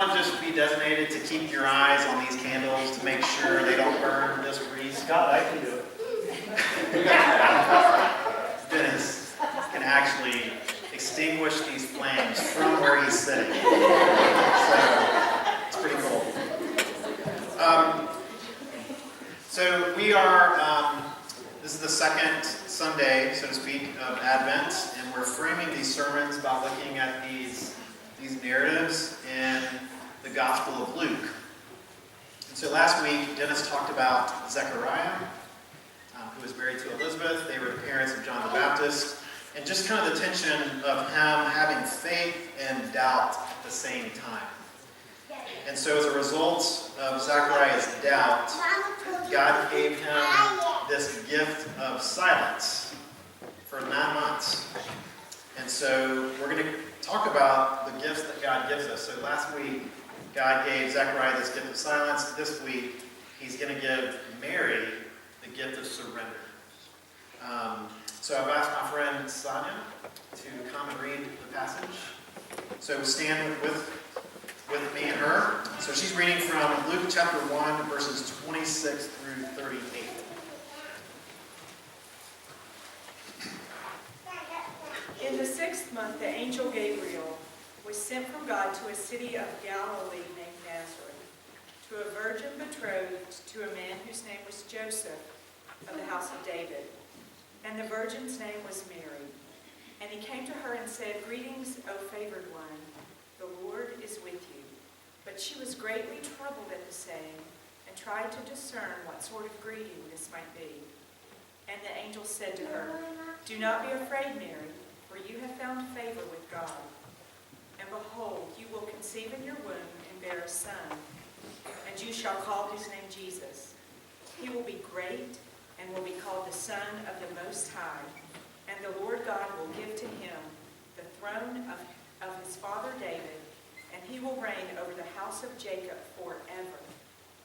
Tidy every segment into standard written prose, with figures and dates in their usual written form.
Just be designated to keep your eyes on these candles to make sure they don't burn this breeze. Scott, I can do it. Dennis can actually extinguish these flames from where he's sitting. So it's pretty cool. So we are, this is the second Sunday, so to speak, of Advent, and we're framing these sermons by looking at these narratives in the Gospel of Luke. And so last week, Dennis talked about Zechariah, who was married to Elizabeth. They were the parents of John the Baptist, and just kind of the tension of him having faith and doubt at the same time. And so as a result of Zechariah's doubt, God gave him this gift of silence for 9 months. And so we're going to talk about the gifts that God gives us. So last week, God gave Zechariah this gift of silence. This week, he's going to give Mary the gift of surrender. So I've asked my friend Sonia to come and read the passage. So stand with me and her. So she's reading from Luke chapter 1, verses 26 through 38. In the 6th month, the angel Gabriel was sent from God to a city of Galilee named Nazareth, to a virgin betrothed to a man whose name was Joseph, of the house of David. And the virgin's name was Mary. And he came to her and said, "Greetings, O favored one, the Lord is with you." But she was greatly troubled at the saying, and tried to discern what sort of greeting this might be. And the angel said to her, "Do not be afraid, Mary, for you have found favor with God. And behold, you will conceive in your womb and bear a son, and you shall call his name Jesus. He will be great and will be called the Son of the Most High. And the Lord God will give to him the throne of his father David, and he will reign over the house of Jacob forever.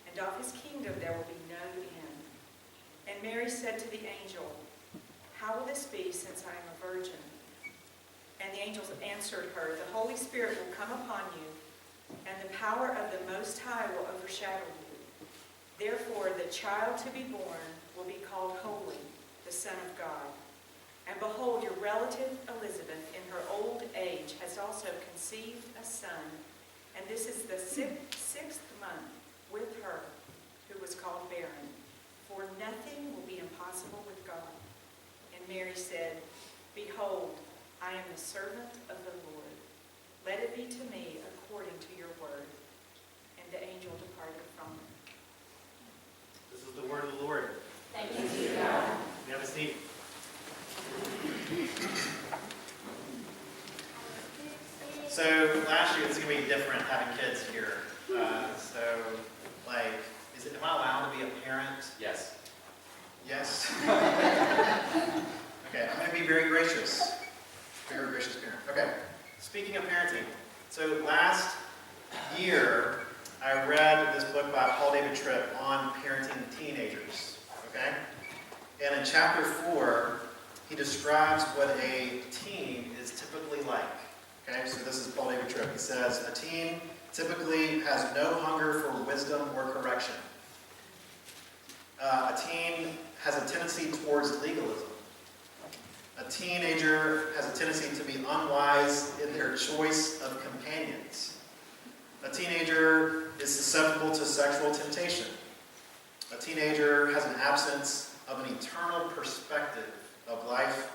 And of his kingdom there will be no end." And Mary said to the angel, "How will this be, since I am a virgin?" And the angel answered her, "The Holy Spirit will come upon you, and the power of the Most High will overshadow you. Therefore, the child to be born will be called Holy, the Son of God. And behold, your relative Elizabeth, in her old age, has also conceived a son, and this is the sixth month with her, who was called barren. For nothing will be impossible with God." And Mary said, "Behold, I am the servant of the Lord. Let it be to me according to your word." And the angel departed from her. This is the word of the Lord. Thank you, dear God. You have a seat. So last year, it's going to be different having kids here. Am I allowed to be a parent? Yes. Yes? Okay, I'm going to be very gracious. Very gracious parent. Okay, speaking of parenting. So last year, I read this book by Paul David Tripp on parenting teenagers. Okay? And in chapter 4, he describes what a teen is typically like. Okay, so this is Paul David Tripp. He says, "A teen typically has no hunger for wisdom or correction. A teen has a tendency towards legalism. A teenager has a tendency to be unwise in their choice of companions. A teenager is susceptible to sexual temptation. A teenager has an absence of an eternal perspective of life,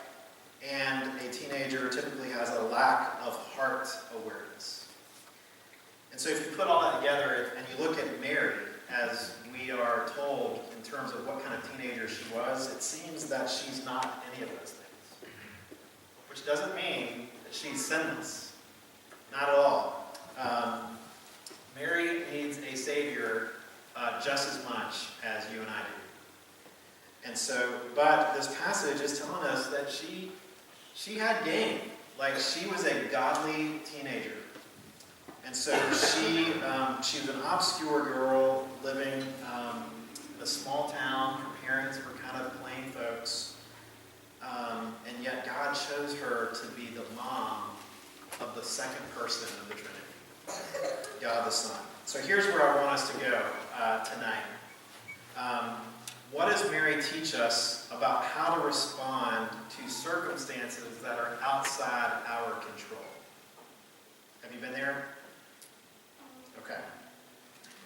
and a teenager typically has a lack of heart awareness." And so if you put all that together and you look at Mary, as we are told in terms of what kind of teenager she was, it seems that she's not any of those things. Which doesn't mean that she's sinless. Not at all. Mary needs a Savior just as much as you and I do. And so, but this passage is telling us that she had game. Like, she was a godly teenager. And so she was an obscure girl living in a small town. Her parents were kind of plain folks. And yet God chose her to be the mom of the second person of the Trinity. God the Son. So here's where I want us to go tonight. What does Mary teach us about how to respond to circumstances that are outside our control? Have you been there? Okay.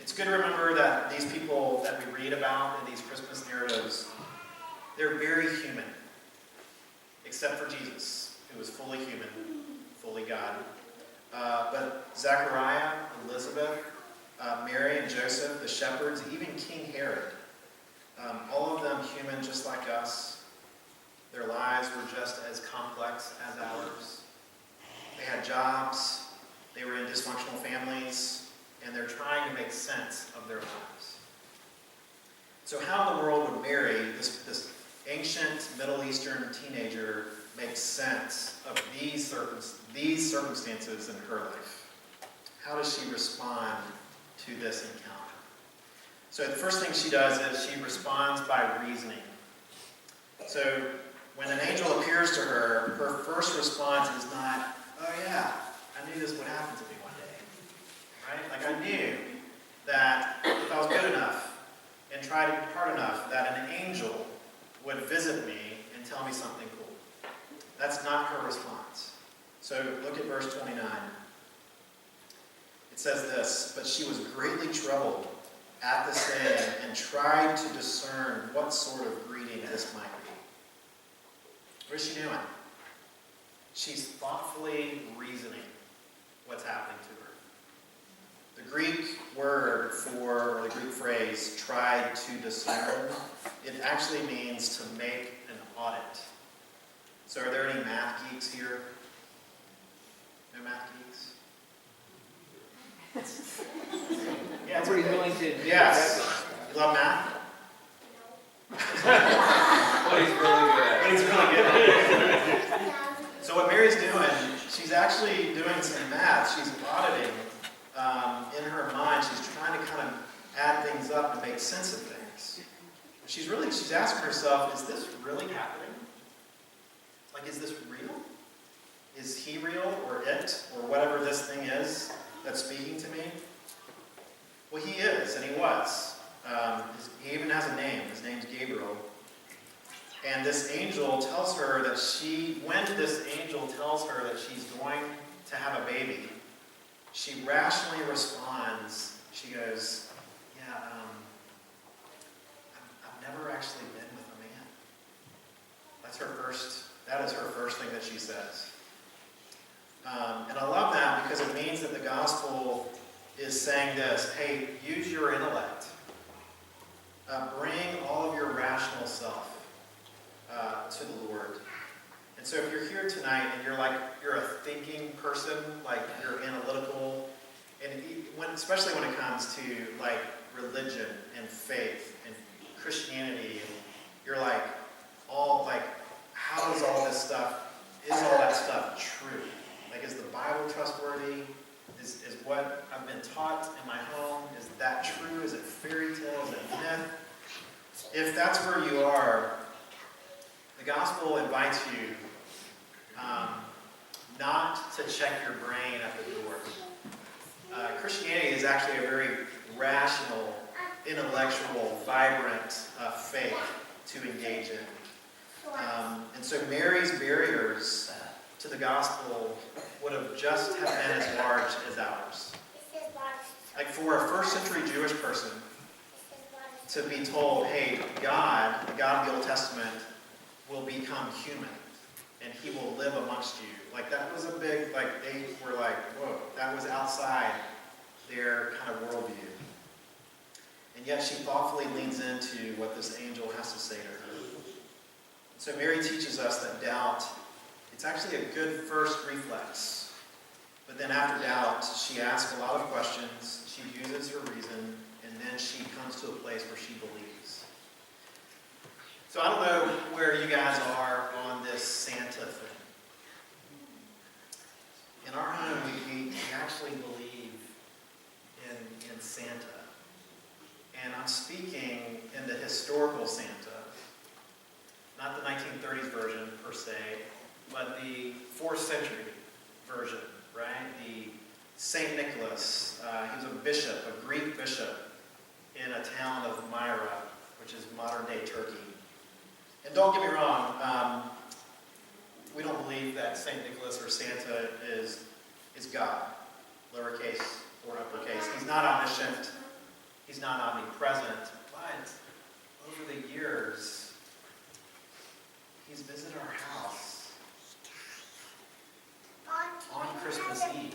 It's good to remember that these people that we read about in these Christmas narratives, they're very human, except for Jesus, who was fully human, fully God. But Zechariah, Elizabeth, Mary and Joseph, the shepherds, even King Herod, all of them human just like us. Their lives were just as complex as ours. They had jobs, they were in dysfunctional families, and they're trying to make sense of their lives. So how in the world would Mary, this ancient Middle Eastern teenager, make sense of these circumstances in her life? How does she respond to this encounter? So the first thing she does is she responds by reasoning. So when an angel appears to her, her first response is not, oh yeah, I knew this would happen to me one day. Right? Like I knew that if I was good enough and tried hard enough, that an angel would visit me and tell me something cool. That's not her response. So look at verse 29. It says this, but she was greatly troubled at the saying and tried to discern what sort of greeting this might be. What is she doing? She's thoughtfully reasoning what's happening to her. The Greek word or the Greek phrase, tried to discern, it actually means to make an audit. So are there any math geeks here? No math geeks? Yeah, it's Everybody's willing to. Yes. You love math? But he's really good. But he's really good. So what Mary's doing, she's actually doing some math. She's auditing in her mind. She's trying to kind of add things up and make sense of things. She's asking herself, is this really happening? Like, is this real? Is he real, or it, or whatever this thing is that's speaking to me? Well, he is, and he was. He even has a name. His name's Gabriel. And this angel tells her that when this angel tells her that she's going to have a baby, she rationally responds. She goes, yeah, I've never actually been with a man. That is her first thing that she says. And I love that because it means that the gospel is saying this, hey, use your intellect. Bring all of your rational self to the Lord. And so if you're here tonight and you're a thinking person, like you're analytical, and especially when it comes to like religion and faith and Christianity, you're like, how is all that stuff true? Like, is the Bible trustworthy? Is what I've been taught in my home, is that true? Is it fairy tale? Is it myth? If that's where you are, the gospel invites you not to check your brain at the door. Christianity is actually a very rational, intellectual, vibrant faith to engage in. And so Mary's barriers to the gospel would have just have been as large as ours. Like for a first century Jewish person to be told, hey, God, the God of the Old Testament, will become human and he will live amongst you. Like that was a big, they were like, whoa, that was outside their kind of worldview. And yet she thoughtfully leans into what this angel has to say to her. So Mary teaches us that doubt, it's actually a good first reflex. But then after doubt, she asks a lot of questions, she uses her reason, and then she comes to a place where she believes. So I don't know where you guys are on this Santa thing. In our home, we actually believe in Santa. And I'm speaking in the historical Santa, not the 1930s version per se, but the 4th century version, right? The Saint Nicholas. He was a bishop, a Greek bishop in a town of Myra, which is modern-day Turkey. And don't get me wrong, we don't believe that Saint Nicholas or Santa is God, lowercase or uppercase. He's not omniscient. He's not omnipresent. But over the years, he's visited our house on Christmas Eve.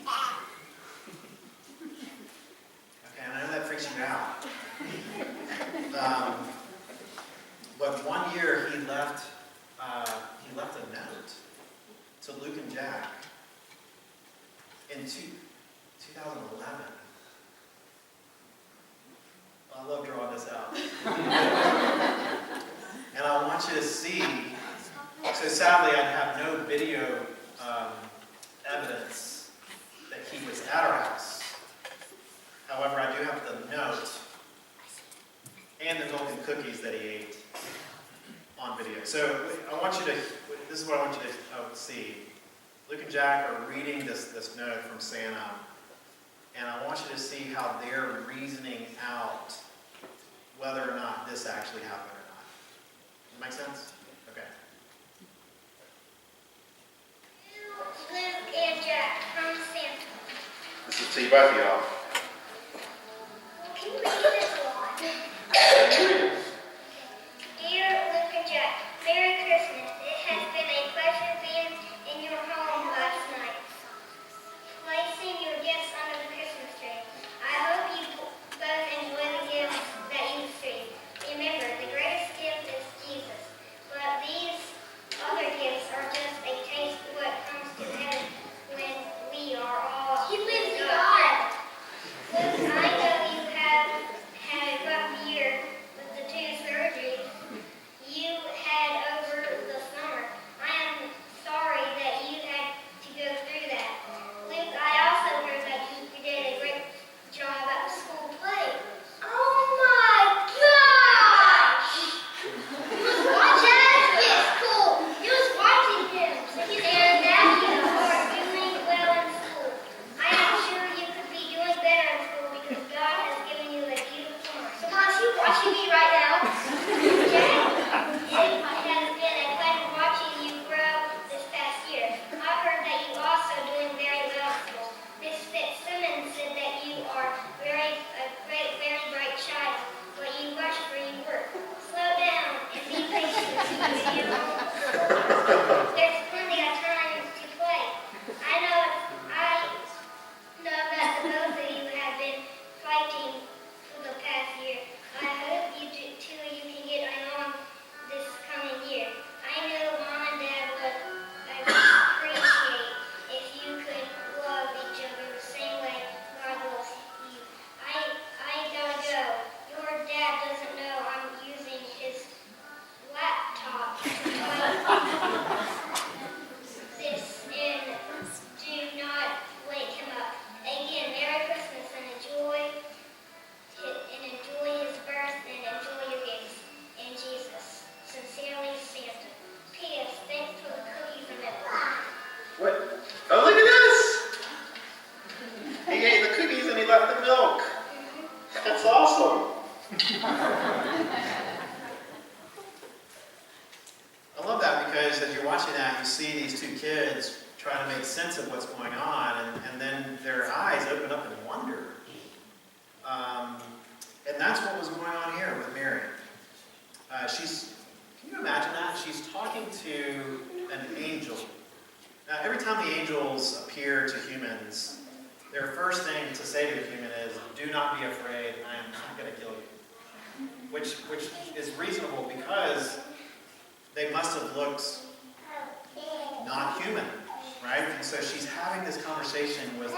Okay, I know that freaks you out. But one year he left a note to Luke and Jack in 2011. I love drawing this out. And I want you to see, so sadly I have no video evidence that he was at our house. However, I do have the note and the milk and cookies that he ate on video. So I want you to, this is what I want you to see. Luke and Jack are reading this note from Santa, and I want you to see how they're reasoning out whether or not this actually happened or not. Does that make sense? Okay. Luke and Jack from Santa. This is to both of y'all. Can you read this one? Dear Luke and Jack, Merry Christmas. It has been a pleasure being in your home last night, placing your gifts under the Christmas tree. I hope you both enjoy the gifts that you receive. Remember, the greatest gift is Jesus, but these other gifts are just a taste of what comes to heaven when we are all with God. Luke, I know you have had a rough year with the 2 surgeries you had over the summer. I am sorry that you had to go through that. Luke, I also heard that you did a great job at the school play. Oh my gosh! He was watching us? Yes, cool. He was watching him. And that you are doing well in school. I am sure you could be doing better in school because God has given you a beautiful mind. So, Mom, is he watching me right now? Jack, it has been a pleasure watching you grow this past year. I've heard that you also doing very well in school. Miss Fitzsimmons said that you are very bright child, but you rush for your work. Slow down and be patient. There's plenty of time to play. I know that the both of you have been fighting for the past year. I hope you two of you can get along this coming year. I know Mom and Dad would appreciate if you could love each other the same way God loves you. I gotta go. Your dad doesn't know I'm using his laptop to type this in. Do not wake him up. Again, Merry Christmas and enjoy his birth and enjoy your gifts. In Jesus. Sincerely, Santa. P.S. Thanks for the cookies and milk. What? Oh, look at this! He ate the cookies and he left the milk. That's awesome. I love that because as you're watching that, you see these 2 kids trying to make sense of what's going on, and then their eyes open up in wonder. And that's what was going on here with Mary. Can you imagine that? She's talking to an angel. Now, every time the angels appear to humans, their first thing to say to a human is, "Do not be afraid, I am not going to kill you." Which is reasonable because they must have looked not human, right? And so she's having this conversation with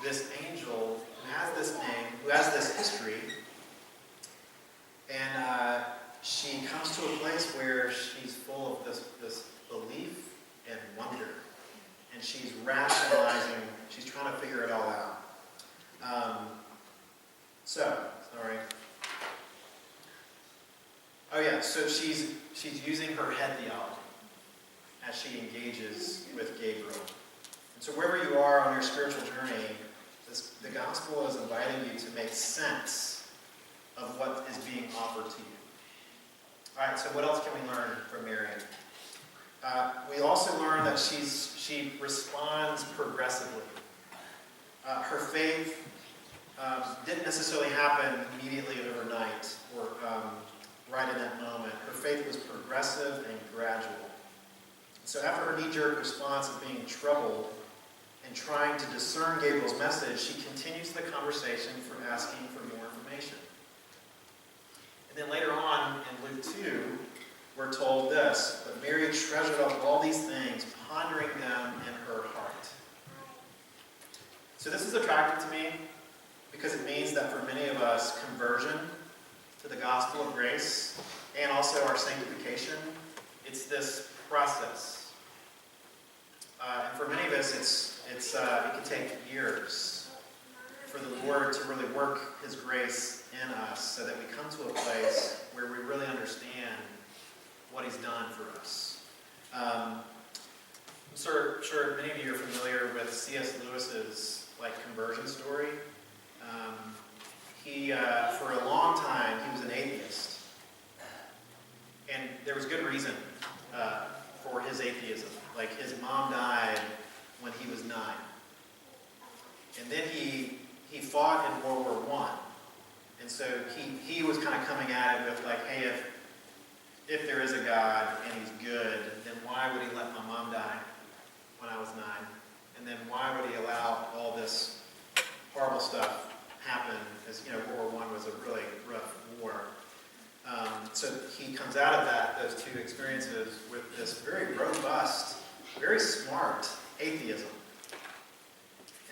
this angel who has this name, who has this history, and she comes to a place where she's full of this belief and wonder, and she's rationalizing, she's trying to figure it all out. So she's using her head theology as she engages with Gabriel. And so wherever you are on your spiritual journey, the gospel is inviting you to make sense of what is being offered to you. All right, so what else can we learn from Miriam? We also learn that she responds progressively. Her faith didn't necessarily happen immediately overnight or right in that moment. Her faith was progressive and gradual. So after her knee-jerk response of being troubled and trying to discern Gabriel's message, she continues the conversation for asking for more information. And then later on in Luke 2, we're told this, but Mary treasured up all these things, pondering them in her heart. So this is attractive to me because it means that for many of us, conversion to the gospel of grace and also our sanctification, it's this process. And for many of us, it can take years for the Lord to really work His grace in us so that we come to a place where we really understand what He's done for us. I'm sure many of you are familiar with C.S. Lewis's conversion story. For a long time, he was an atheist. And there was good reason for his atheism. His mom died when he was 9. And then he fought in World War I. And so he was kind of coming at it with hey, if there is a God and He's good, then why would He let my mom die when I was 9? And then why would He allow all this horrible stuff happen? As World War I was a really rough war. So he comes out of those two experiences with this very robust, very smart atheism.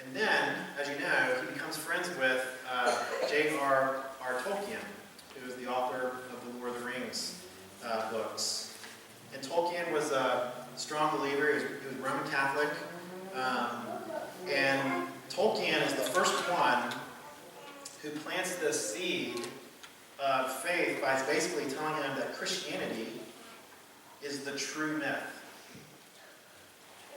And then, as you know, he becomes friends with J.R.R. Tolkien, who is the author of the Lord of the Rings books. And Tolkien was a strong believer. He was Roman Catholic. And Tolkien is the first one who plants this seed of faith by basically telling him that Christianity is the true myth.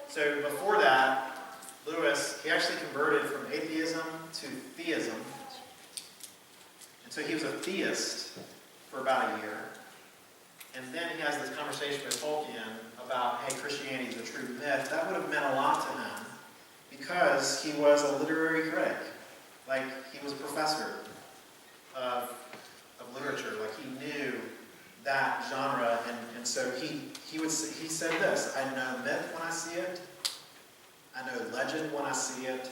So before that, Lewis, he actually converted from atheism to theism. And so he was a theist for about a year. And then he has this conversation with Tolkien about, hey, Christianity is the true myth. That would have meant a lot to him because he was a literary critic. He was a professor of literature. He knew that genre. And so he said this, I know myth when I see it. I know legend when I see it.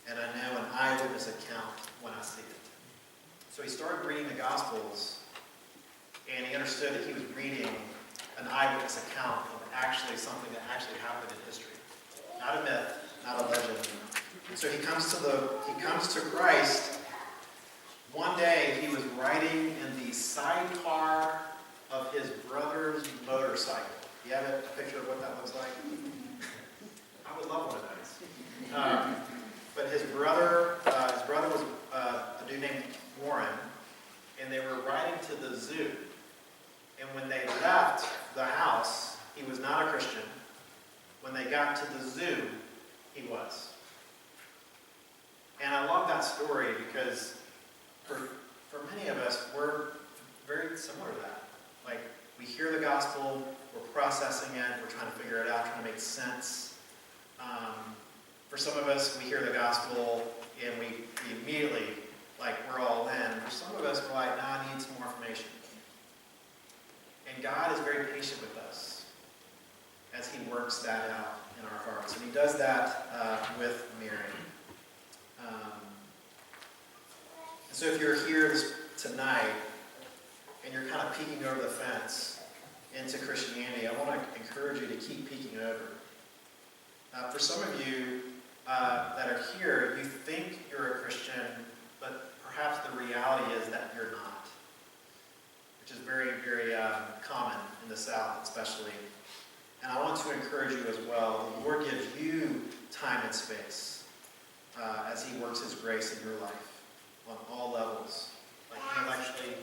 And I know an eyewitness account when I see it. So he started reading the Gospels, and he understood that he was reading an eyewitness account of actually something that actually happened in history. Not a myth, not a legend. And so he comes to Christ. One day he was riding in the sidecar of his brother's motorcycle. Do you have a picture of what that looks like? I would love one of those. But his brother was a dude named Warren, and they were riding to the zoo. And when they left the house, he was not a Christian. When they got to the zoo, he was. And I love that story because for many of us, we're very similar to that. We hear the gospel, we're processing it, we're trying to figure it out, trying to make sense. For some of us, we hear the gospel and we immediately, we're all in. For some of us, we're no, I need some more information. And God is very patient with us as He works that out in our hearts. And He does that with Mary. So if you're here tonight and you're kind of peeking over the fence into Christianity, I want to encourage you to keep peeking over. For some of you that are here, you think you're a Christian, but perhaps the reality is that you're not, which is very, very common in the South especially. And I want to encourage you as well. The Lord gives you time and space as He works His grace in your life on all levels, intellectually,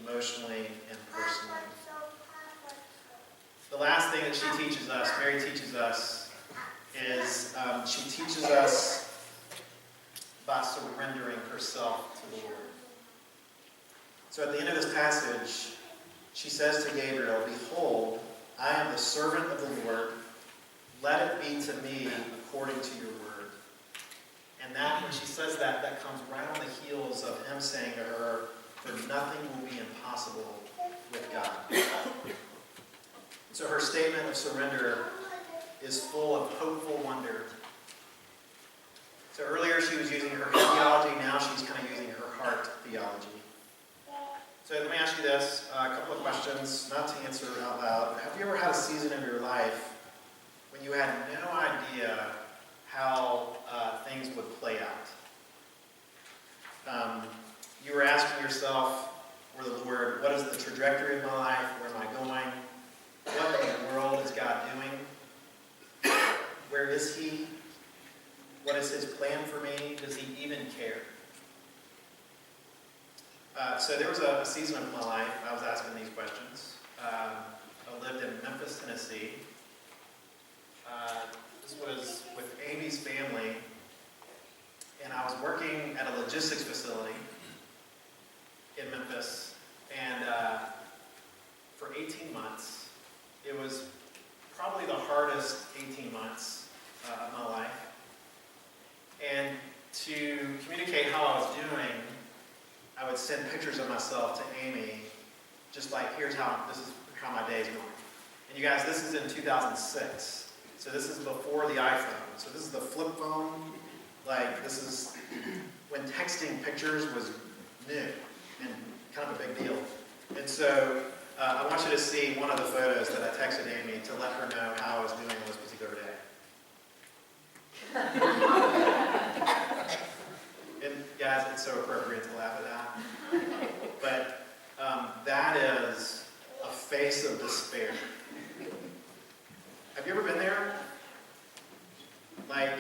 emotionally, and personally. The last thing that she teaches us, Mary teaches us, is she teaches us by surrendering herself to the Lord. So at the end of this passage, she says to Gabriel, "Behold, I am the servant of the Lord. Let it be to me according to your word." And that, when she says that, that comes right on the heels of him saying to her, "For nothing will be impossible with God." So her statement of surrender is full of hopeful wonder. So earlier she was using her head theology, now she's kind of using her heart theology. So let me ask you this, a couple of questions, not to answer out loud. Have you ever had a season of your life when you had no idea how things would play out? You were asking yourself, or the Lord, what is the trajectory of my life? Where am I going? What in the world is God doing? Where is He? What is His plan for me? Does He even care? So there was a season of my life I was asking these questions. I lived in Memphis, Tennessee. This was with Amy's family, and I was working at a logistics facility in Memphis, and for 18 months, it was probably the hardest 18 months of my life. And to communicate how I was doing, I would send pictures of myself to Amy, just like, this is how my day is going. And you guys, this is in 2006. So this is before the iPhone. So this is the flip phone. Like, this is when texting pictures was new and kind of a big deal. And so I want you to see one of the photos that I texted Amy to let her know how I was doing on this particular day. And guys, it's so appropriate to laugh at that. But that is a face of despair. Have you ever been there? Like,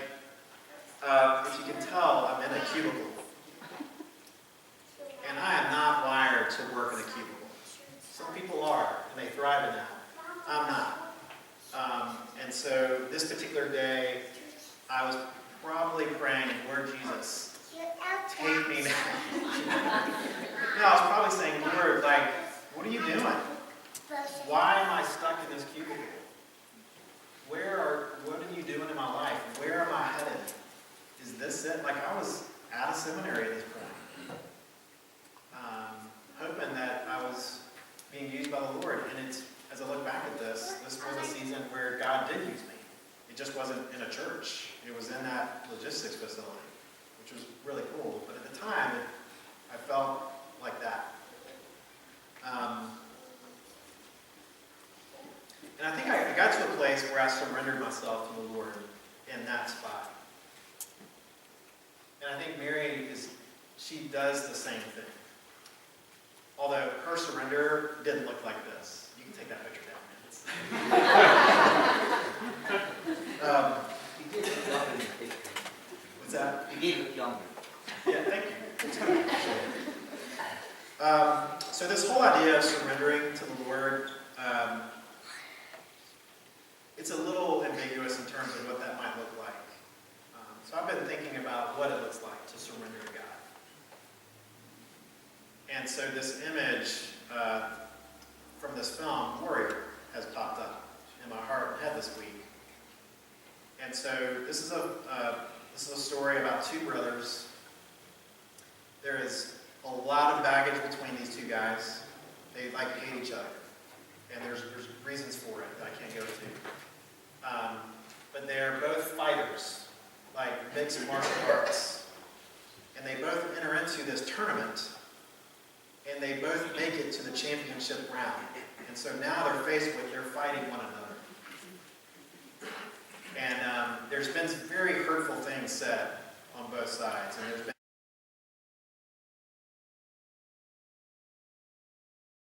if you can tell, I'm in a cubicle. And I am not wired to work in a cubicle. Some people are, and they thrive in that. I'm not. And so this particular day, I was probably praying, "Lord Jesus, take me now." No, I was probably saying, "Lord, like, what are you doing? Why am I stuck in this cubicle? What are you doing in my life? Where am I headed? Is this it?" Like, I was out of seminary at this point. Hoping that I was being used by the Lord. And as I look back at this was a season where God did use me. It just wasn't in a church. It was in that logistics facility, which was really cool. But at the time, I felt like that. And I think I got to a place where I surrendered myself to the Lord in that spot. And I think Mary she does the same thing. Although her surrender didn't look like this. You can take that picture down. He did look younger in the picture. What's that? He did look younger. Yeah, thank you. So this whole idea of surrendering to the Lord, it's a little ambiguous in terms of what that might look like. So I've been thinking about what it looks like to surrender to God. And so this image from this film, Warrior, has popped up in my heart and head this week. And so this is a story about two brothers. There is a lot of baggage between these two guys. They hate each other. And there's reasons for it that I can't go into. But they're both fighters, like mixed martial arts. And they both enter into this tournament, and they both make it to the championship round. And so now they're fighting one another. And there's been some very hurtful things said on both sides. And there's been